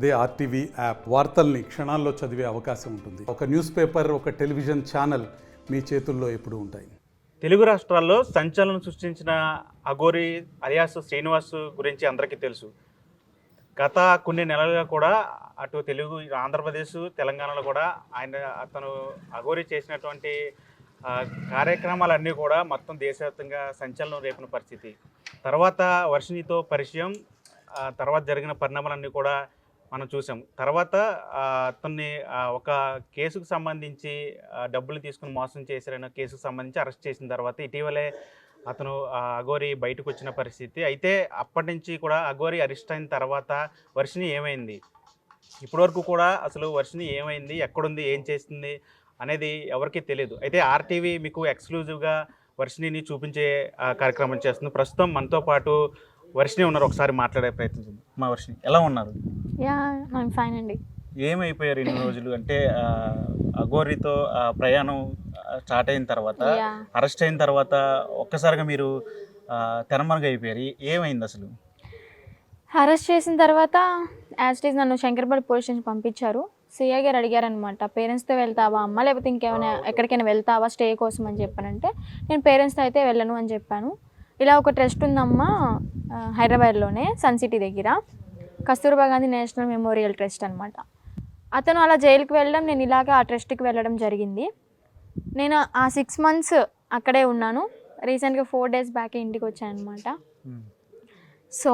అదే RTV app వార్తల్ని క్షణాల్లో చదివే అవకాశం ఉంటుంది. ఒక న్యూస్ పేపర్, ఒక టెలివిజన్ ఛానల్ మీ చేతుల్లో ఎప్పుడూ ఉంటాయి. తెలుగు రాష్ట్రాల్లో సంచలనం సృష్టించిన అఘోరి అలియాస్ శ్రీనివాస్ గురించి అందరికీ తెలుసు. గత కొన్ని నెలలుగా కూడా అటు తెలుగు ఆంధ్రప్రదేశ్, తెలంగాణలో కూడా అతను అఘోరి చేసినటువంటి కార్యక్రమాలన్నీ కూడా మొత్తం దేశవ్యాప్తంగా సంచలనం రేపిన పరిస్థితి. తర్వాత వర్షిణితో పరిచయం, తర్వాత జరిగిన పరిణామాలన్నీ కూడా మనం చూసాం. తర్వాత అతన్ని ఒక కేసుకు సంబంధించి డబ్బులు తీసుకుని మోసం చేశారన్న కేసుకు సంబంధించి అరెస్ట్ చేసిన తర్వాత ఇటీవలే అతను అఘోరి బయటకు వచ్చిన పరిస్థితి. అయితే అప్పటి నుంచి కూడా అఘోరి అరెస్ట్ అయిన తర్వాత వర్షిణి ఏమైంది, ఇప్పటివరకు కూడా అసలు వర్షిణి ఏమైంది, ఎక్కడుంది, ఏం చేస్తుంది అనేది ఎవరికీ తెలియదు. అయితే ఆర్టీవీ మీకు ఎక్స్క్లూజివ్గా వర్షిణిని చూపించే కార్యక్రమం చేస్తుంది. ప్రస్తుతం మనతో పాటు వర్షిణి ఉన్నారు. ఒకసారి మాట్లాడే ప్రయత్నం. మా వర్షిణి ఎలా ఉన్నారు? ఫైన్ అండి. ఏమైపోయారు ఇన్ని రోజులు? అంటే అఘోరితో ప్రయాణం స్టార్ట్ అయిన తర్వాత, అరెస్ట్ అయిన తర్వాత ఒక్కసారిగా మీరు తెరమరుగు అయిపోయారు. ఏమైంది అసలు? అరెస్ట్ చేసిన తర్వాత యాజ్ ఇట్ ఈస్ నన్ను శంకర్పల్లి పోలీస్ స్టేషన్ పంపించారు. సిఐ గారు అడిగారనమాట, పేరెంట్స్తో వెళ్తావా అమ్మ, లేకపోతే ఇంకేమైనా ఎక్కడికైనా వెళ్తావా స్టే కోసం అని చెప్పానంటే, నేను పేరెంట్స్తో అయితే వెళ్ళను అని చెప్పాను. ఇలా ఒక ట్రస్ట్ ఉందమ్మా హైదరాబాద్లోనే, సన్ సిటీ దగ్గర, Kasturba Gandhi national memorial trust అనమాట. అతను అలా జైలుకి వెళ్ళడం, నేను ఇలాగ ఆ ట్రస్ట్కి వెళ్ళడం జరిగింది. నేను ఆ 6 months అక్కడే ఉన్నాను. రీసెంట్గా 4 days బ్యాక్ ఇంటికి వచ్చాను అనమాట. సో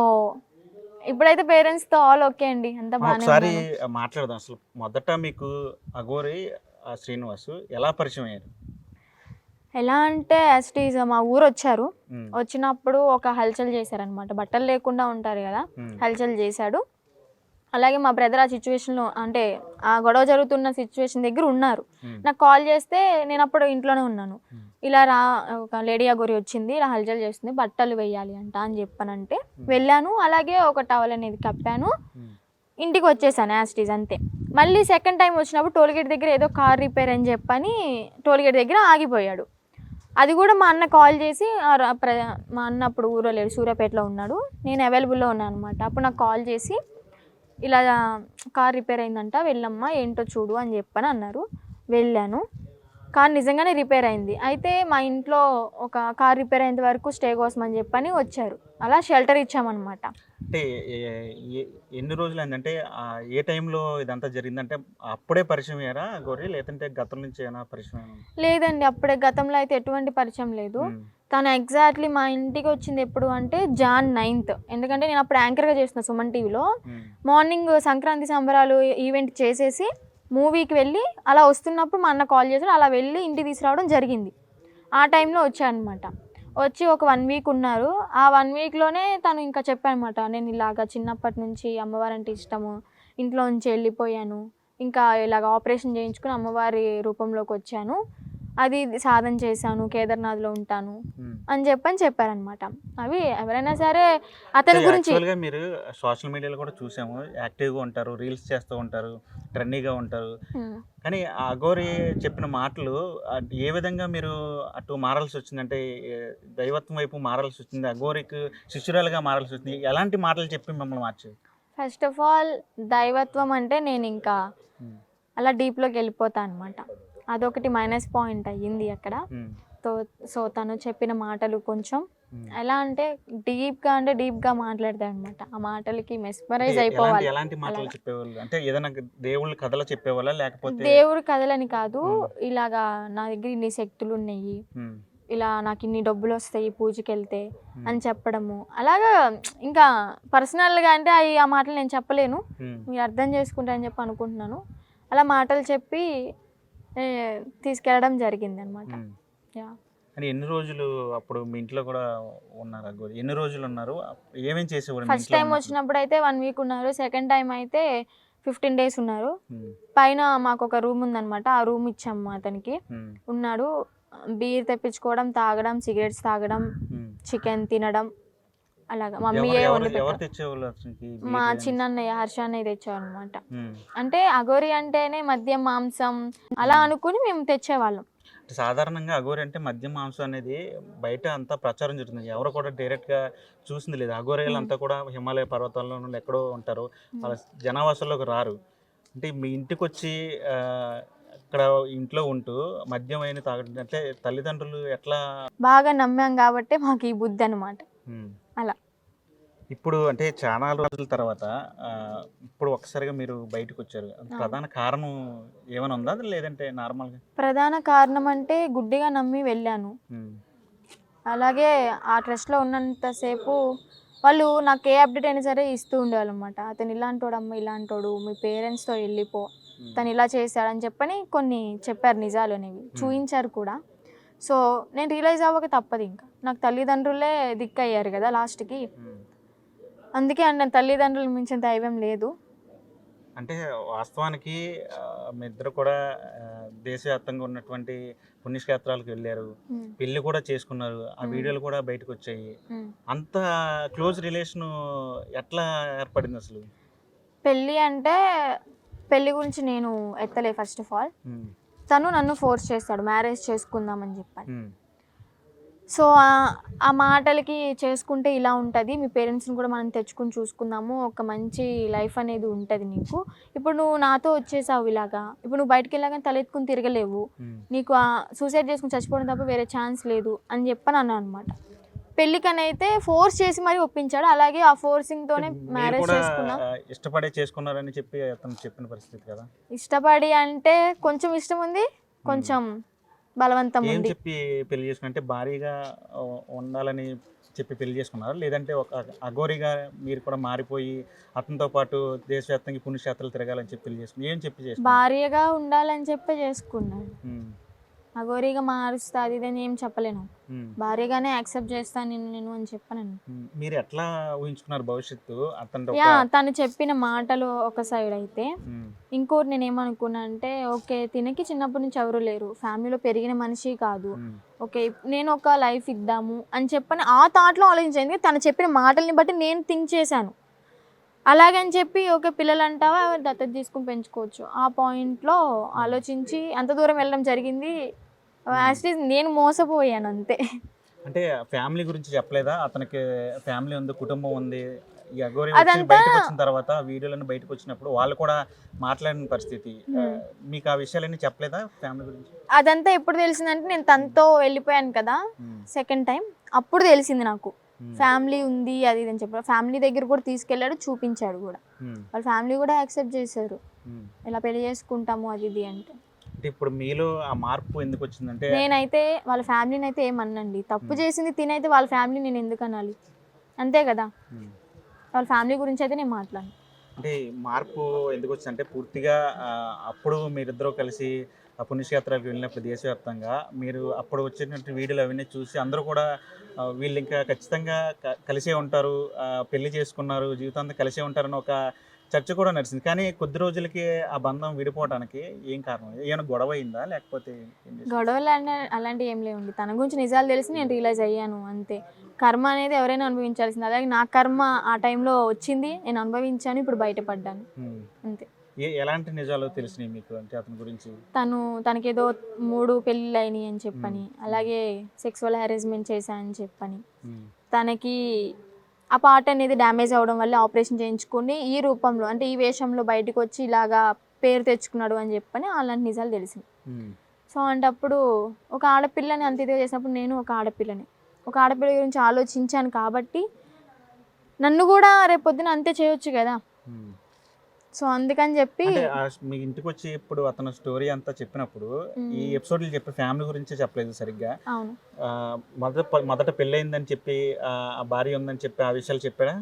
ఇప్పుడైతే పేరెంట్స్తో ఆల్ ఓకే అండి, అంతా బాగానే. ఒకసారి మాట్లాడదాం. అసలు మొదట మీకు అఘోరి శ్రీనివాస్ ఎలా పరిచయం అయ్యారు? ఎలా అంటే యాజ్ ఇట్ ఈజ్ మా ఊరు వచ్చారు. వచ్చినప్పుడు ఒక హల్చల్ చేశారనమాట. బట్టలు లేకుండా ఉంటారు కదా, హల్చల్ చేశాడు. అలాగే మా బ్రదర్ ఆ సిచ్యువేషన్లో, అంటే ఆ గొడవ జరుగుతున్న సిచ్యువేషన్ దగ్గర ఉన్నారు. నాకు కాల్ చేస్తే నేను అప్పుడు ఇంట్లోనే ఉన్నాను. ఇలా ఒక లేడీ అఘోరి వచ్చింది, ఇలా హల్చల్ చేస్తుంది, బట్టలు వేయాలి అంట అని చెప్పానంటే వెళ్ళాను. అలాగే ఒక టవల్ అనేది కప్పాను, ఇంటికి వచ్చేసాను యాజ్ ఇట్ ఈజ్ అంతే. మళ్ళీ సెకండ్ టైం వచ్చినప్పుడు టోల్గేట్ దగ్గర ఏదో కార్ రిపేర్ అని చెప్పని టోల్గేట్ దగ్గర ఆగిపోయాడు. అది కూడా మా అన్న కాల్ చేసి, మా అన్న అప్పుడు ఊరో లేడు, సూర్యాపేటలో ఉన్నాడు, నేను అవైలబుల్లో ఉన్నాను అనమాట. అప్పుడు నాకు కాల్ చేసి ఇలా కార్ రిపేర్ అయిందంట, వెళ్ళమ్మా ఏంటో చూడు అని చెప్పని అన్నారు. వెళ్ళాను. కార్ నిజంగానే రిపేర్ అయింది. అయితే మా ఇంట్లో ఒక కార్ రిపేర్ అయ్యేంత వరకు స్టే కోసం అని చెప్పని వచ్చారు. అలా షెల్టర్ ఇచ్చామన్నమాట. అంటే ఎన్ని రోజులు అయిందంటే, ఏ టైంలో ఇదంతా జరిగిందంటే అప్పుడే పరిచయం అయ్యారా అఘోరి, లేదంటే గతం నుంచి ఏమైనా పరిచయం? లేదండి, అప్పుడే గతంలో అయితే ఎటువంటి పరిచయం లేదు. తను ఎగ్జాక్ట్లీ మా ఇంటికి వచ్చింది ఎప్పుడు అంటే Jan 9th. ఎందుకంటే నేను అప్పుడు యాంకర్గా చేస్తున్నా సుమన్ టీవీలో. మార్నింగ్ సంక్రాంతి సంబరాలు ఈవెంట్ చేసేసి మూవీకి వెళ్ళి అలా వస్తున్నప్పుడు మా అన్న కాల్ చేశాడు. అలా వెళ్ళి ఇంటికి తీసుకురావడం జరిగింది. ఆ టైంలో వచ్చానమాట. వచ్చి ఒక 1 week ఉన్నారు. ఆ 1 weekలోనే తను ఇంకా చెప్పానమాట, నేను ఇలాగ చిన్నప్పటి నుంచి అమ్మవారంటే ఇష్టము, ఇంట్లో నుంచి వెళ్ళిపోయాను, ఇంకా ఇలాగ ఆపరేషన్ చేయించుకుని అమ్మవారి రూపంలోకి వచ్చాను, అది సాధన చేశాను, కేదార్నాథ్లో ఉంటాను అని చెప్పారనమాట. అవి ఎవరైనా సరే అతని గురించి. మీరు సోషల్ మీడియాలో కూడా చూసాము, యాక్టివ్గా ఉంటారు, రీల్స్ చేస్తూ ఉంటారు, ట్రెండీగా ఉంటారు. కానీ అఘోరి చెప్పిన మాటలు ఏ విధంగా మీరు అటు మారాల్సి వచ్చిందంటే, దైవత్వం వైపు మారాల్సి వచ్చింది, అఘోరికి శిష్యురాలుగా మారాల్సి వచ్చింది, ఎలాంటి మాటలు చెప్పి మిమ్మల్ని మార్చేది? ఫస్ట్ ఆఫ్ ఆల్ దైవత్వం అంటే నేను ఇంకా అలా డీప్లోకి వెళ్ళిపోతాను అనమాట. అదొకటి మైనస్ పాయింట్ అయ్యింది అక్కడ. సో తను చెప్పిన మాటలు కొంచెం ఎలా అంటే డీప్గా మాట్లాడతాడు అనమాట. ఆ మాటలకి మెస్మరైజ్ అయిపోవాలి. ఎలాంటి మాటలు చెప్పేవాళ్ళు? అంటే ఏదైనా దేవుళ్ళ కథలు చెప్పేవాళ్ళ, లేకపోతే? దేవుడి కథలని కాదు, ఇలాగా నా దగ్గర ఇన్ని శక్తులు ఉన్నాయి, ఇలా నాకు ఇన్ని డబ్బులు వస్తాయి పూజకి వెళ్తే అని చెప్పడము. అలాగా ఇంకా పర్సనల్గా అంటే ఆ మాటలు నేను చెప్పలేను, మీరు అర్థం చేసుకుంటారని చెప్పి అనుకుంటున్నాను. అలా మాటలు చెప్పి తీసుకెళ్ళడం జరిగింది అనమాట. అని ఎన్ని రోజులు అప్పుడు మీ ఇంట్లో కూడా ఉన్నారు అఘోరి? ఎన్ని రోజులు ఉన్నారు? ఏమేం చేసేవారు? ఫస్ట్ టైం వచ్చినప్పుడు అయితే 1 week ఉన్నారు. సెకండ్ టైం అయితే 15 days ఉన్నారు. పైన మాకు ఒక రూమ్ ఉందన్నమాట, ఆ రూమ్ ఇచ్చాము అతనికి. ఉన్నాడు, బీర్ తెప్పించుకోవడం, తాగడం, సిగరెట్స్ తాగడం, చికెన్ తినడం, అలాగా మమ్మీయే వండి తెచ్చేవాళ్ళు. మా చిన్నన్నయ్య హర్ష అన్నయ్య తెచ్చేవాళ్ళు అనమాట. అంటే అఘోరి అంటేనే మద్యం, మాంసం అలా అనుకుని మేము తెచ్చేవాళ్ళం. సాధారణంగా అఘోరి అంటే మద్యం మాంసం అనేది బయట అంతా ప్రచారం జరుగుతుంది. ఎవరు కూడా డైరెక్ట్‌గా చూసింది లేదు. అఘోరీలంతా కూడా హిమాలయ పర్వతాల్లో నుండి ఎక్కడో ఉంటారు. వాళ్ళ జనావాసాల్లోకి రారు. అంటే మీ ఇంటికొచ్చి అక్కడ ఇంట్లో ఉంటూ మద్యం అయిన తాగడం అంటే తల్లిదండ్రులు ఎట్లా? బాగా నమ్మాం కాబట్టి మాకు ఈ బుద్ధి అనమాట. అలా. ఇప్పుడు అంటే చాలా రోజుల తర్వాత ఇప్పుడు ఒక్కసారిగా మీరు బయటకొచ్చారు. ప్రధాన కారణం ఏమైనా ఉందా? లేదంటే నార్మల్‌గా? ప్రధాన కారణం అంటే గుడ్డిగా నమ్మి వెళ్ళాను. అలాగే ఆ ట్రస్ట్‌లో ఉన్నంతసేపు వాళ్ళు నాకు ఏ అప్డేట్ అయినా సరే ఇస్తూ ఉండేవాళ్ళనమాట. అతను ఇలాంటోడమ్మ, ఇలాంటోడు, మీ పేరెంట్స్‌తో వెళ్ళిపో, తను ఇలా చేశాడని చెప్పని కొన్ని చెప్పారు నిజాలు అనేవి. చూయించారు కూడా. సో నేను రియలైజ్ అవ్వక తప్పదు ఇంకా. నాకు తల్లిదండ్రులే దిక్కయ్యారు కదా లాస్ట్‌కి. అందుకే అన్న తల్లిదండ్రులు మించిన దైవం లేదు. అంటే వాస్తవానికి మీ ఇద్దరు కూడా దేశవ్యాప్తంగా ఉన్నటువంటి పుణ్యక్షేత్రాలకు వెళ్ళారు, పెళ్లి కూడా చేసుకున్నారు, ఆ వీడియోలు కూడా బయటకు వచ్చాయి. అంత క్లోజ్ రిలేషన్ ఎట్లా ఏర్పడింది అసలు? పెళ్ళి అంటే పెళ్ళి గురించి నేను ఎత్తలే ఫస్ట్ ఆఫ్ ఆల్. తను నన్ను ఫోర్స్ చేస్తాడు మ్యారేజ్ చేసుకుందామని చెప్పని. సో ఆ మాటలకి చేసుకుంటే ఇలా ఉంటుంది, మీ పేరెంట్స్ని కూడా మనం తెచ్చుకుని చూసుకుందాము, ఒక మంచి లైఫ్ అనేది ఉంటుంది నీకు. ఇప్పుడు నువ్వు నాతో వచ్చేసావు ఇలాగా, ఇప్పుడు నువ్వు బయటకు వెళ్ళాగానే తలెత్తుకుని తిరగలేవు, నీకు సూసైడ్ చేసుకుని చచ్చిపోవడం తప్ప వేరే ఛాన్స్ లేదు అని చెప్పని అన్నా అనమాట. పెళ్ళికనైతే ఫోర్స్ చేసి మరీ ఒప్పించాడు. అలాగే ఆ ఫోర్సింగ్తోనే మ్యారేజ్ చేసుకున్నాం. ఇష్టపడే చేసుకున్నారని చెప్పి అతను చెప్పిన పరిస్థితి కదా? ఇష్టపడి అంటే కొంచెం ఇష్టం ఉంది, కొంచెం బలవంతం ఉంది. చెప్పి పెళ్లి చేసుకున్నా అంటే భారీగా ఉండాలని చెప్పి పెళ్లి చేసుకున్నారు, లేదంటే ఒక అఘోరిగా మీరు కూడా మారిపోయి అతనితో పాటు దేశవ్యాప్తంగా పుణ్యక్షేత్రాలు తిరగాలని చెప్పి పెళ్లి చేసుకున్నారు? ఏం చెప్పి చేసుకున్నారు? భార్యగా ఉండాలని చెప్పి చేసుకున్నాడు. అఘోరిగా మారుస్తా అది ఇదని ఏం చెప్పలేను, భార్యగానే యాక్సెప్ట్ చేస్తాను నేను అని చెప్పాను. మీరు ఎట్లా ఊహించుకున్నారు భవిష్యత్తు? తను చెప్పిన మాటలు ఒక సైడ్ అయితే, ఇంకోటి నేను ఏమనుకున్నా అంటే ఓకే తినకి చిన్నప్పటి నుంచి ఎవరు లేరు, ఫ్యామిలీలో పెరిగిన మనిషి కాదు, ఓకే నేను ఒక లైఫ్ ఇద్దాము అని చెప్పని ఆ థాట్లో ఆలోచించింది. తను చెప్పిన మాటల్ని బట్టి నేను థింక్ చేశాను. అలాగని చెప్పి ఓకే పిల్లలు అంటావా దత్తత తీసుకుని పెంచుకోవచ్చు, ఆ పాయింట్లో ఆలోచించి అంత దూరం వెళ్ళడం జరిగింది. యాక్చువల్లీ నేను మోసపోయాను అంతే. అంటే ఫ్యామిలీ గురించి చెప్పలేదా? అతనికి ఫ్యామిలీ ఉంది, కుటుంబం ఉంది. ఈ అఘోరి బయటకు వచ్చిన తర్వాత వీడియోలను బయటకు వచ్చినప్పుడు వాళ్ళు కూడా మాట్లాడిన పరిస్థితి, మీకు ఆ విషయాలన్నీ చెప్పలేదా ఫ్యామిలీ గురించి? అదంతా ఎప్పుడు తెలిసిందంటే నేను తనతో వెళ్ళిపోయాను కదా సెకండ్ టైం, అప్పుడు తెలిసింది నాకు ఫ్యామిలీ ఉంది అది ఇది అని చెప్పారు. ఫ్యామిలీ దగ్గర కూడా తీసుకెళ్ళాడు, చూపించాడు కూడా. వాళ్ళ ఫ్యామిలీ కూడా యాక్సెప్ట్ చేశారు ఇలా పెళ్లి చేసుకుంటాము అది ఇది అంటే. ఇప్పుడు మీలో ఆ మార్పు ఎందుకు వచ్చిందంటే? నేనైతే వాళ్ళ ఫ్యామిలీని అయితే ఏమన్నండి, తప్పు చేసింది తినైతే వాళ్ళ ఫ్యామిలీ నేను ఎందుకు అనాలి, అంతే కదా. వాళ్ళ ఫ్యామిలీ గురించి అయితే నేను మాట్లాడను. అంటే మార్పు ఎందుకు వచ్చిందంటే పూర్తిగా అప్పుడు మీరిద్దరూ కలిసి ఆ పుణ్యక్షేత్రాలకు వెళ్ళినప్పుడు దేశవ్యాప్తంగా మీరు అప్పుడు వచ్చినటువంటి వీడియోలు అవన్నీ చూసి అందరూ కూడా వీళ్ళు ఇంకా ఖచ్చితంగా కలిసే ఉంటారు, పెళ్లి చేసుకున్నారు, జీవితాంతం కలిసే ఉంటారని ఒక చర్చ కూడా నడిచింది. కానీ కొద్ది రోజులకి ఆ బంధం విడిపోవడానికి ఏం కారణం? ఏమైనా గొడవ అయిందా లేకపోతే? గొడవలు అలాంటివి ఏం లేవండి. తన గురించి నిజాలు తెలిసి నేను రియలైజ్ అయ్యాను అంతే. కర్మ అనేది ఎవరైనా అనుభవించాల్సింది. అలాగే నా కర్మ ఆ టైంలో వచ్చింది, నేను అనుభవించాను, ఇప్పుడు బయటపడ్డాను అంతే. ఎలాంటి నిజాలు తెలిసినాయి మీకు అంటే అతని గురించి? తనకేదో 3 పెళ్ళిళ్ళు అయినాయి అని చెప్పని, అలాగే సెక్సువల్ హారాస్మెంట్ చేశానని చెప్పని, తనకి ఆ పార్ట్ అనేది డ్యామేజ్ అవ్వడం వల్ల ఆపరేషన్ చేయించుకొని ఈ రూపంలో అంటే ఈ వేషంలో బయటకు వచ్చి ఇలాగా పేరు తెచ్చుకున్నాడు అని చెప్పని అలాంటి నిజాలు తెలిసింది. సో అంటే అప్పుడు ఒక ఆడపిల్లని అంత ఇదిగా చేసినప్పుడు నేను ఒక ఆడపిల్ల గురించి ఆలోచించాను కాబట్టి నన్ను కూడా రేపొద్దున అంతే చేయొచ్చు కదా. సో అందుకని చెప్పి మీ ఇంటికి వచ్చి ఇప్పుడు అతను స్టోరీ అంతా చెప్పినప్పుడు ఈ ఎపిసోడ్లు చెప్పి ఫ్యామిలీ గురించి చెప్పలేదు సరిగ్గా. అవును, మొదట పెళ్ళయిందని చెప్పి ఆ భార్య ఉందని చెప్పి ఆ విషయాలు చెప్పాడా?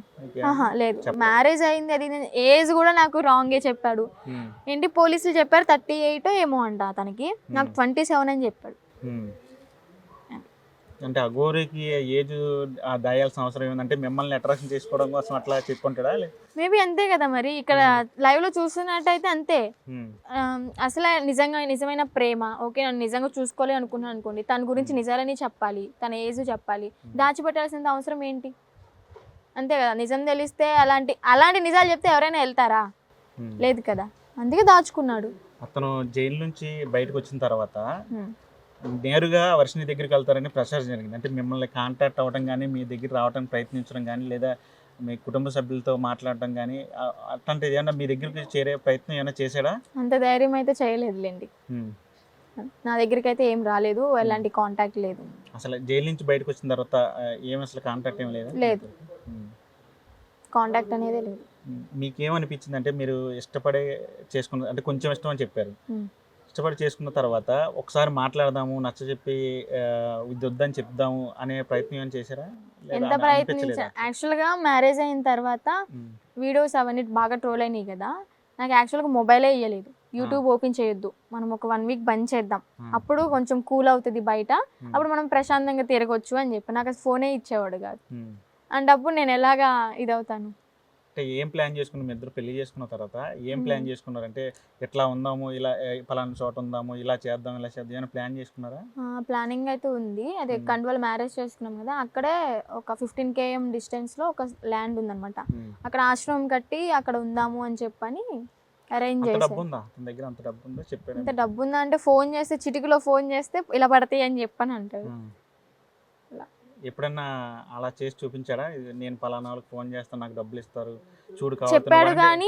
లేదు, మ్యారేజ్ అయింది అది ఏజ్ కూడా నాకు రాంగే చెప్పాడు. ఏంటి పోలీసులు చెప్పారు 38 ఏమో అంట, అతనికి నాకు 27 అని చెప్పాడు. అంటే అఘోరికి ఏజ్ దాయాల్సిన అవసరం ఏముందంటే మిమ్మల్ని అట్రాక్షన్ చేసుకోవడం కోసం అట్లా చెప్పుకుంటాడా? మేబీ అంతే కదా. మరి ఇక్కడ లైవ్ లో చూస్తున్నట్టయితే అంతే. అసలు నిజమైన ప్రేమ ఓకే, నన్ను నిజంగా చూసుకోవాలి అనుకున్నాను అనుకోండి, తన గురించి నిజాలని చెప్పాలి, తన ఏజ్ చెప్పాలి, దాచిపెట్టాల్సిన అవసరం ఏంటి, అంతే కదా. నిజం తెలిస్తే అలాంటి నిజాలు చెప్తే ఎవరైనా వెళ్తారా? లేదు కదా, అందుకే దాచుకున్నాడు. అతను జైలు నుంచి బయటకు వచ్చిన తర్వాత నేరుగా వర్షిని దగ్గరికి వెళ్తారని ప్రచారం జరిగింది. అంటే మిమ్మల్ని కాంటాక్ట్ అవ్వడం కానీ, మీ దగ్గర రావడానికి ప్రయత్నించడం కానీ, లేదా మీ కుటుంబ సభ్యులతో మాట్లాడడం కానీ అట్లాంటిది ఏమన్నా మీ దగ్గరికి చేరే ప్రయత్నం ఏమైనా చేశాడా? అంత ధైర్యం అయితే చేయలేదులేండి. ఉమ్. నా దగ్గరికి అయితే ఏం రాలేదు, ఎలాంటి కాంటాక్ట్ లేదు. అసలు జైలు నుంచి బయటకు వచ్చిన తర్వాత ఏం అసలు కాంటాక్ట్ ఏం లేదా? లేదు, కాంటాక్ట్ అనేది లేదు. మీకేమనిపించింది అంటే మీరు ఇష్టపడే చేసుకున్న అంటే కొంచెం ఇష్టం అని చెప్పారు. ఇష్టపడి చేసుకున్న తర్వాత ఒకసారి మాట్లాడదాము, నచ్చ చెప్పి ఇది వద్దని చెప్దాము అనే ప్రయత్నం ఏమైనా చేశారా? ఎంత ప్రయత్నించా. యాక్చువల్గా మ్యారేజ్ అయిన తర్వాత వీడియోస్ అవన్నీ బాగా ట్రోల్ అయినాయి కదా, నాకు యాక్చువల్గా మొబైలే ఇవ్వలేదు. యూట్యూబ్ ఓపెన్ చేయొద్దు, మనం ఒక 1 వీక్ బంద్ చేద్దాం, అప్పుడు కొంచెం కూల్ అవుతుంది బయట, అప్పుడు మనం ప్రశాంతంగా తిరగొచ్చు అని చెప్పి నాకు అసలు ఫోనే ఇచ్చేవాడు కాదు. అంటే అప్పుడు నేను ఎలాగా ఇదవుతాను. అంటే ఏం ప్లాన్ చేసుకున్నాం? మీ ఇద్దరు పెళ్లి చేసుకున్న తర్వాత ఏం ప్లాన్ చేసుకున్నారంటే ఎట్లా ఉందాము, ఇలా పలానా చోట ఉందాము, ఇలా చేద్దాం ఏమైనా ప్లాన్ చేసుకున్నారా? ప్లానింగ్ అయితే ఉంది. అదే కండువల మ్యారేజ్ చేసుకున్నాం కదా, అక్కడే ఒక 15 km డిస్టెన్స్లో ఒక ల్యాండ్ ఉందన్నమాట. అక్కడ ఆశ్రమం కట్టి అక్కడ ఉందాము అని చెప్పని అరేంజ్ చేశారు. అంత డబ్బు ఉందా అంటే ఫోన్ చేస్తే, చిటికలో ఫోన్ చేస్తే ఇలా పడతాయి అని చెప్పని అంటాడు. ఎప్పుడన్నా అలా చేసి చూపించాడా? నేను పలానా వాళ్ళకి ఫోన్ చేస్తాను, నాకు డబ్బులు ఇస్తారు, చూడు చెప్పాడు కానీ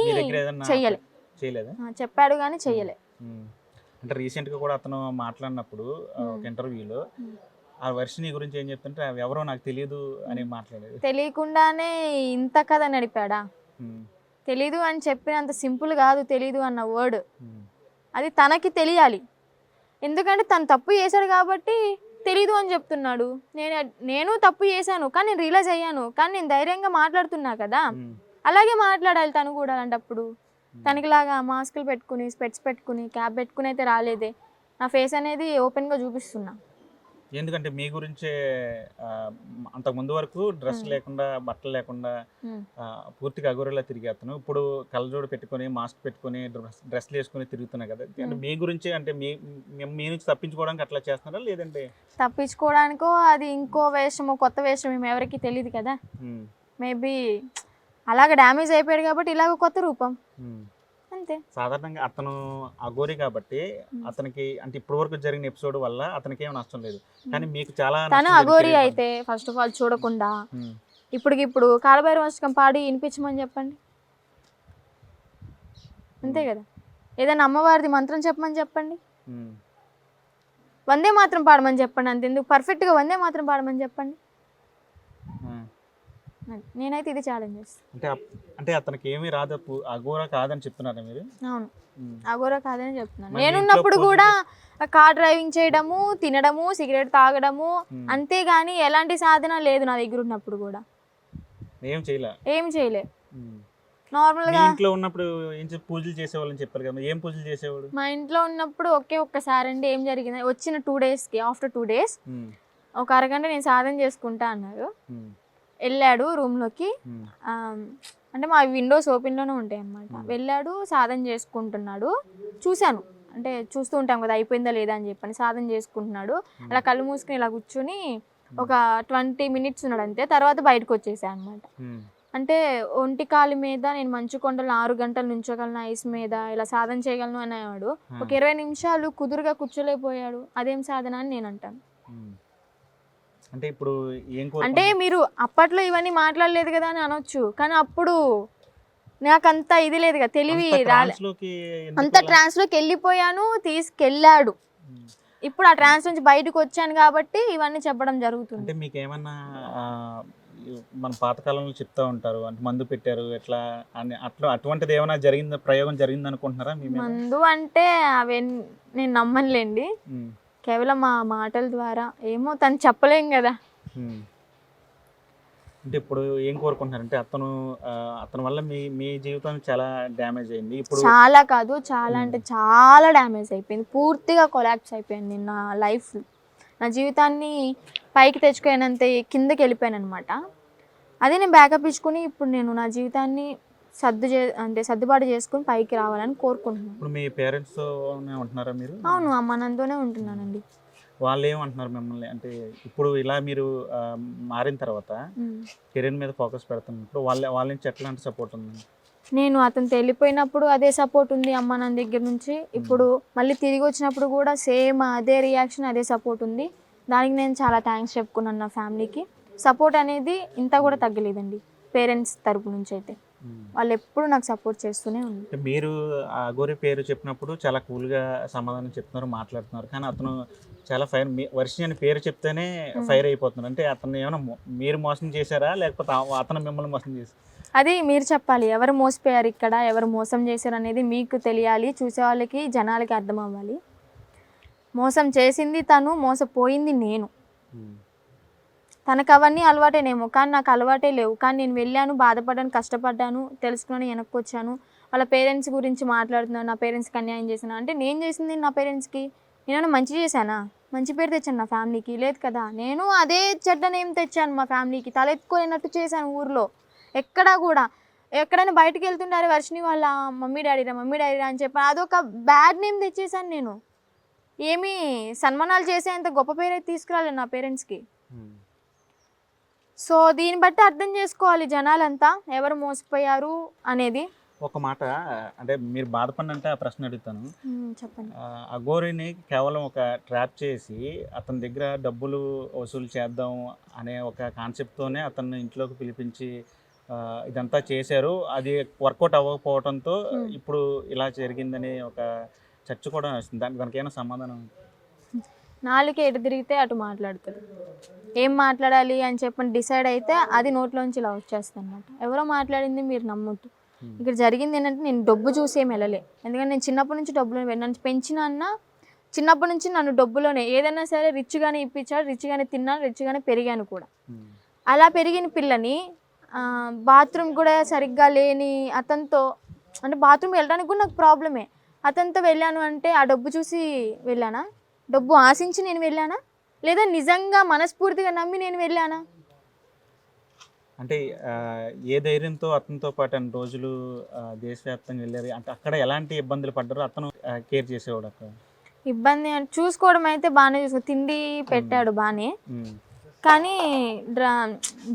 చేయలేదా? చెప్పాడు కానీ చెయ్యలే. అంటే రీసెంట్ గా కూడా అతను మాట్లాడినప్పుడు ఒక ఇంటర్వ్యూలో ఆ వర్షిని గురించి ఏం చెప్తుంటే ఎవరో నాకు తెలియదు అని మాట్లాడేది. తెలియకుండానే ఇంత కథ నడిపాడా? తెలీదు అని చెప్పినంత సింపుల్ కాదు తెలీదు అన్న వర్డ్. అది తనకి తెలియాలి, ఎందుకంటే తను తప్పు చేశాడు కాబట్టి తెలీదు అని చెప్తున్నాడు. నేను తప్పు చేశాను కానీ నేను రియలైజ్ అయ్యాను, కానీ నేను ధైర్యంగా మాట్లాడుతున్నా కదా, అలాగే మాట్లాడాలి తను కూడా. అలాంటప్పుడు తనకిలాగా మాస్కులు పెట్టుకుని, స్పెట్స్ పెట్టుకుని, క్యాప్ పెట్టుకుని అయితే రాలేదే. నా ఫేస్ అనేది ఓపెన్గా చూపిస్తున్నా. ఎందుకంటే మీ గురించే అంతకు ముందు వరకు డ్రెస్ లేకుండా, బట్టలు లేకుండా పూర్తిగా అగోరిలా తిరిగి అతను ఇప్పుడు కళ్ళజోడు పెట్టుకొని, మాస్క్ పెట్టుకొని, డ్రెస్లు వేసుకొని తిరుగుతున్నా కదా. అంటే మీ గురించి అంటే మీ నుంచి తప్పించుకోవడానికి అట్లా చేస్తున్నారా, లేదంటే తప్పించుకోవడానికో అది ఇంకో వేషమో కొత్త వేషం మేము ఎవరికి తెలియదు కదా. మేబీ అలాగ డ్యామేజ్ అయిపోయాడు కాబట్టి ఇలాగ కొత్త రూపం అంతే. సాధారణంగా అతను అఘోరి కాబట్టి అతనికి అంటే ఇప్పటి వరకు జరిగిన ఎపిసోడ్ వల్ల అతనికి ఏం నష్టం లేదు, కానీ మీకు చాలా తను అఘోరి అయితే ఫస్ట్ ఆఫ్ ఆల్ చూడకుండా ఇప్పుడు కాలభైరవ అష్టకం పాడి వినిపించమని చెప్పండి, అంతే కదా. ఏదైనా అమ్మవారిది మంత్రం చెప్పమని చెప్పండి, వందే మాత్రం పాడమని చెప్పండి, అంతెందుకు పర్ఫెక్ట్గా వందే మాత్రం పాడమని చెప్పండి. నేనైతే ఇది ఛాలెంజ్ చేస్తాను. అంటే అతనికి ఏమీ రాదు, అఘోరా కాదని చెప్తున్నారా మీరు? అవును, అఘోరా కాదని చెప్తున్నాను. నేనున్నప్పుడు కూడా కార్ డ్రైవింగ్ చేయడము, తినడము, సిగరెట్ తాగడము, అంతేగాని ఎలాంటి సాధన లేదు నా దగ్గర ఉన్నప్పుడు కూడా. ఏం చేయలే. నార్మల్ గా ఇంట్లో ఉన్నప్పుడు పూజలు చేసేవాళ్ళని చెప్పారు కదా, ఏం పూజలు చేసేవాడు? మా ఇంట్లో ఉన్నప్పుడు ఒక్కసారి అండి ఏం జరిగింది, వచ్చిన 2 days కి ఆఫ్టర్ 2 days ఒక అరగంట నేను సాధన చేసుకుంటా అన్నారు. వెళ్ళాడు రూమ్లోకి, అంటే మా విండోస్ ఓపెన్లోనే ఉంటాయి అన్నమాట. వెళ్ళాడు, సాధన చేసుకుంటున్నాడు. చూశాను, అంటే చూస్తూ ఉంటాం కదా అయిపోయిందా లేదా అని చెప్పని. సాధన చేసుకుంటున్నాడు, అలా కళ్ళు మూసుకుని ఇలా కూర్చొని ఒక 20 minutes ఉన్నాడు అంతే. తర్వాత బయటకు వచ్చేసా అనమాట. అంటే ఒంటి కాలు మీద నేను మంచు కొండలు 6 గంటలు నుంచోగలను, ఐస్ మీద ఇలా సాధన చేయగలను అనేవాడు. ఒక 20 నిమిషాలు కుదురుగా కూర్చోలేకపోయాడు. అదేం సాధన అని నేను అంటాను. అంటే ఇప్పుడు అంటే మీరు అప్పట్లో ఇవన్నీ మాట్లాడలేదు కదా అని అనొచ్చు, కానీ అప్పుడు నాకంత ఇది లేదు కదా, తెలివి అంత ట్రాన్స్ లోకి వెళ్ళిపోయాను, తీసుకెళ్ళాడు. ఇప్పుడు ఆ ట్రాన్స్ నుంచి బయటకు వచ్చాను కాబట్టి ఇవన్నీ చెప్పడం జరుగుతుంది. అంటే మీకు ఏమన్నా మన పాతకాలంలో చెప్తా ఉంటారు, అంటే మందు పెట్టారు ఎట్లా అని, అటువంటిది ఏమైనా జరిగింది, ప్రయోగం జరిగింది అనుకుంటున్నారా? మందు అంటే అవి నేను నమ్మనులేండి, కేవలం మా మాటల ద్వారా ఏమో తను చెప్పలేం కదా. అంటే ఇప్పుడు ఏం కోరుకుంటున్నారంటే అతని వల్ల మీ జీవితం చాలా డ్యామేజ్ అయింది. ఇప్పుడు చాలా కాదు, చాలా అంటే చాలా డ్యామేజ్ అయిపోయింది, పూర్తిగా కొలాప్స్ అయిపోయింది నా లైఫ్. నా జీవితాన్ని పైకి తెచ్చుకోనంత కిందకి వెళ్ళిపోయాను అనమాట. అదే నేను బ్యాకప్ ఇచ్చుకుని ఇప్పుడు నేను నా జీవితాన్ని సర్దుబాటు చేసుకుని పైకి రావాలని కోరుకుంటున్నాను. ఇప్పుడు మీ పేరెంట్స్ ఉంటున్నారా మీరు? అవును, అమ్మ నాన్నతోనే ఉంటున్నానండి. వాళ్ళు ఏమంటున్నారు మిమ్మల్ని? అంటే ఇప్పుడు ఇలా మీరు మారిన తర్వాత కెరీర్ మీద ఫోకస్ పెడుతున్నప్పుడు వాళ్ళ నుంచి ఎట్లాంటి సపోర్ట్ ఉంది? నేను అతనితో వెళ్ళిపోయినప్పుడు అదే సపోర్ట్ ఉంది అమ్మ నాన్న దగ్గర నుంచి. ఇప్పుడు మళ్ళీ తిరిగి వచ్చినప్పుడు కూడా సేమ్ అదే రియాక్షన్, అదే సపోర్ట్ ఉంది. దానికి నేను చాలా థ్యాంక్స్ చెప్పుకున్నాను నా ఫ్యామిలీకి. సపోర్ట్ అనేది ఇంత కూడా తగ్గలేదండి పేరెంట్స్ తరపు నుంచి అయితే. వాళ్ళు ఎప్పుడు నాకు సపోర్ట్ చేస్తూనే ఉన్నారు. మీరు ఆ అఘోరి పేరు చెప్పినప్పుడు చాలా కూల్గా సమాధానం చెప్తున్నారు, మాట్లాడుతున్నారు. కానీ అతను చాలా ఫైర్, వర్షిణి అని పేరు చెప్తేనే ఫైర్ అయిపోతున్నారు. అంటే అతను ఏమైనా మీరు మోసం చేశారా, లేకపోతే అతను మిమ్మల్ని మోసం చేశారు? అది మీరు చెప్పాలి. ఎవరు మోసపోయారు ఇక్కడ, ఎవరు మోసం చేశారు అనేది మీకు తెలియాలి. చూసే వాళ్ళకి, జనాలకి అర్థం అవ్వాలి. మోసం చేసింది తను, మోసపోయింది నేను. తనకు అవన్నీ అలవాటేనేమో, కానీ నాకు అలవాటే లేవు. కానీ నేను వెళ్ళాను, బాధపడ్డాను, కష్టపడ్డాను, తెలుసుకుని వెనక్కి వచ్చాను. వాళ్ళ పేరెంట్స్ గురించి మాట్లాడుతున్నాను, నా పేరెంట్స్కి అన్యాయం చేశాను అంటే నేను చేసింది నా పేరెంట్స్కి నేను మంచి చేశానా? మంచి పేరు తెచ్చాను నా ఫ్యామిలీకి? లేదు కదా. నేను అదే చెడ్డ నేమ్ తెచ్చాను మా ఫ్యామిలీకి, తలెత్తుకునేటట్టు చేశాను ఊర్లో. ఎక్కడా కూడా ఎక్కడైనా బయటకు వెళ్తుంటారే వర్షిణి వాళ్ళ మమ్మీ డాడీరా అని చెప్పాను, అదొక బ్యాడ్ నేమ్ తెచ్చేసాను నేను. ఏమీ సన్మానాలు చేసేంత గొప్ప పేరు అయితే తీసుకురాలేదు నా పేరెంట్స్కి. సో దీన్ని బట్టి అర్థం చేసుకోవాలి జనాలంతా ఎవరు మోసపోయారు అనేది. ఒక మాట అంటే మీరు బాధపడినంటే ఆ ప్రశ్న అడుగుతాను. చెప్పండి. అఘోరిని కేవలం ఒక ట్రాప్ చేసి అతని దగ్గర డబ్బులు వసూలు చేద్దాం అనే ఒక కాన్సెప్ట్తోనే అతన్ని ఇంట్లోకి పిలిపించి ఇదంతా చేశారు. అది వర్కౌట్ అవ్వకపోవడంతో ఇప్పుడు ఇలా జరిగిందని ఒక చర్చ కూడా వస్తుంది. దానికి ఏమైనా సమాధానం? నాలుగు ఎటు తిరిగితే అటు మాట్లాడుతుంది. ఏం మాట్లాడాలి అని చెప్పని డిసైడ్ అయితే అది నోట్లోంచి ఇలా వచ్చేస్తుంది అన్నమాట. ఎవరో మాట్లాడింది మీరు నమ్మొద్దు. ఇక్కడ జరిగింది ఏంటంటే నేను డబ్బు చూసి ఏం వెళ్ళలే. ఎందుకంటే నేను చిన్నప్పటి నుంచి డబ్బులో నన్ను పెంచిన అన్న చిన్నప్పటి నుంచి నన్ను డబ్బులోనే ఏదైనా సరే రిచ్గానే ఇప్పించాడు, రిచ్గానే తిన్నాను, రిచ్గానే పెరిగాను కూడా. అలా పెరిగిన పిల్లని బాత్రూమ్ కూడా సరిగ్గా లేని అతనితో, అంటే బాత్రూమ్ వెళ్ళడానికి కూడా నాకు ప్రాబ్లమే. అతనితో వెళ్ళాను అంటే ఆ డబ్బు చూసి వెళ్ళానా? డబ్బు ఆశించి నేను వెళ్ళానా? లేదా నిజంగా మనస్ఫూర్తిగా నమ్మి నేను వెళ్ళానా? అంటే ఏ ధైర్యంతో అతనితో పాటు అన్ని రోజులు దేశవ్యాప్తంగా వెళ్ళారు? అంటే అక్కడ ఎలాంటి ఇబ్బందులు పడ్డారో అతను కేర్ చేసేవాడు అక్కడ? ఇబ్బంది అంటే చూసుకోవడం అయితే బాగానే తిండి పెట్టాడు బాగానే. కానీ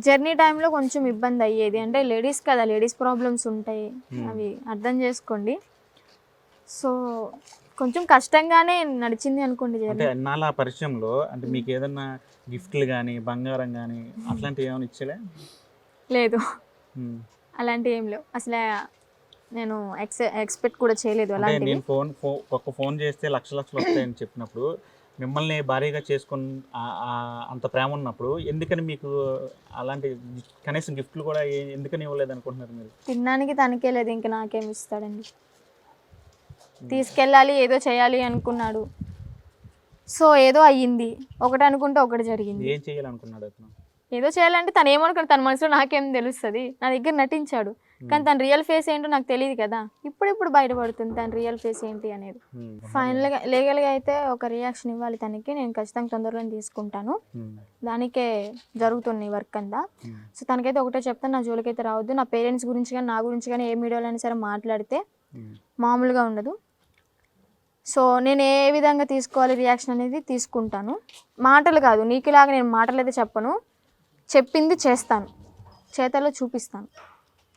జర్నీ టైంలో కొంచెం ఇబ్బంది అయ్యేది. అంటే లేడీస్ కదా, లేడీస్ ప్రాబ్లమ్స్ ఉంటాయి, అవి అర్థం చేసుకోండి. సో కొంచెం కష్టంగానే నడిచింది అనుకోండి. అంటే నాలా పరిచయంలో అంటే మీకు ఏదన్నా గిఫ్ట్లు కానీ బంగారం కానీ అట్లాంటివి ఏమైనా ఇచ్చలే? లేదు, అలాంటివి ఏం లేవు అసలు. నేను ఎక్స్పెక్ట్ కూడా చేయలేదు. అలాంటి నేను ఫోన్ చేస్తే లక్షలు వస్తాయని చెప్పినప్పుడు మిమ్మల్ని భారీగా చేసుకుని అంత ప్రేమ ఉన్నప్పుడు ఎందుకని మీకు అలాంటి కనీసం గిఫ్ట్లు కూడా ఎందుకని ఇవ్వలేదు అనుకుంటున్నారు మీరు? తినడానికి తనకే లేదు, ఇంకా నాకేమి ఇస్తాడండి? తీసుకెళ్ళాలి, ఏదో చేయాలి అనుకున్నాడు. సో ఏదో అయ్యింది, ఒకటి అనుకుంటే ఒకటి జరిగింది. ఏం చేయాలనుకున్నాడు అతను? ఏదో చేయాలంటే తను ఏమనుకున్నాడు తన మనసులో నాకేం తెలుస్తుంది? నా దగ్గర నటించాడు, కానీ తన రియల్ ఫేస్ ఏంటో నాకు తెలియదు కదా. ఇప్పుడు బయటపడుతుంది తన రియల్ ఫేస్ ఏంటి అనేది. ఫైనల్గా లీగల్గా అయితే ఒక రియాక్షన్ ఇవ్వాలి తనకి. నేను ఖచ్చితంగా తొందరలోనే తీసుకుంటాను. దానికే జరుగుతుంది వర్క్ అంతా. సో తనకైతే ఒకటే చెప్తాను, నా జోలికైతే రావద్దు. నా పేరెంట్స్ గురించి కానీ నా గురించి కానీ ఏ మీడియాలో అయినా సరే మాట్లాడితే మామూలుగా ఉండదు. సో నేను ఏ విధంగా తీసుకోవాలి రియాక్షన్ అనేది తీసుకుంటాను. మాటలు కాదు, నీకులాగా నేను మాటలు అయితే చెప్పను, చెప్పింది చేస్తాను, చేతల్లో చూపిస్తాను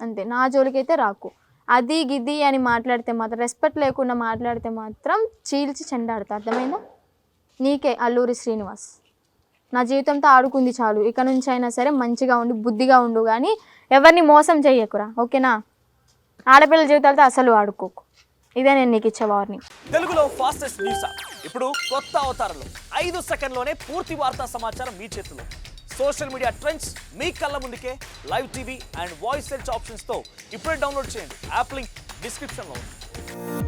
అంతే. నా జోలికైతే రాకు. అది గిది అని మాట్లాడితే మాత్రం, రెస్పెక్ట్ లేకుండా మాట్లాడితే మాత్రం చీల్చి చెండాడుతా, అర్థమైందా? నీకే అల్లూరి శ్రీనివాస్. నా జీవితంతో ఆడుకుంది చాలు, ఇక నుంచి అయినా సరే మంచిగా ఉండి బుద్ధిగా ఉండు, కానీ ఎవరిని మోసం చెయ్యకురా, ఓకేనా? ఆడపిల్లల జీవితాలతో అసలు ఆడుకోకు. ఇదే నేను నీకు ఇచ్చే వార్నింగ్. తెలుగులో ఫాస్టెస్ట్ న్యూస్ ఇప్పుడు కొత్త అవతారంలో 5 సెకండ్లోనే పూర్తి వార్తా సమాచారం మీ చేతిలో. సోషల్ మీడియా ట్రెండ్స్ మీ కళ్ళ ముందుకే live TV and voice search ఆప్షన్స్తో ఇప్పుడే డౌన్లోడ్ చేయండి. యాప్ లింక్ డిస్క్రిప్షన్లో ఉంది.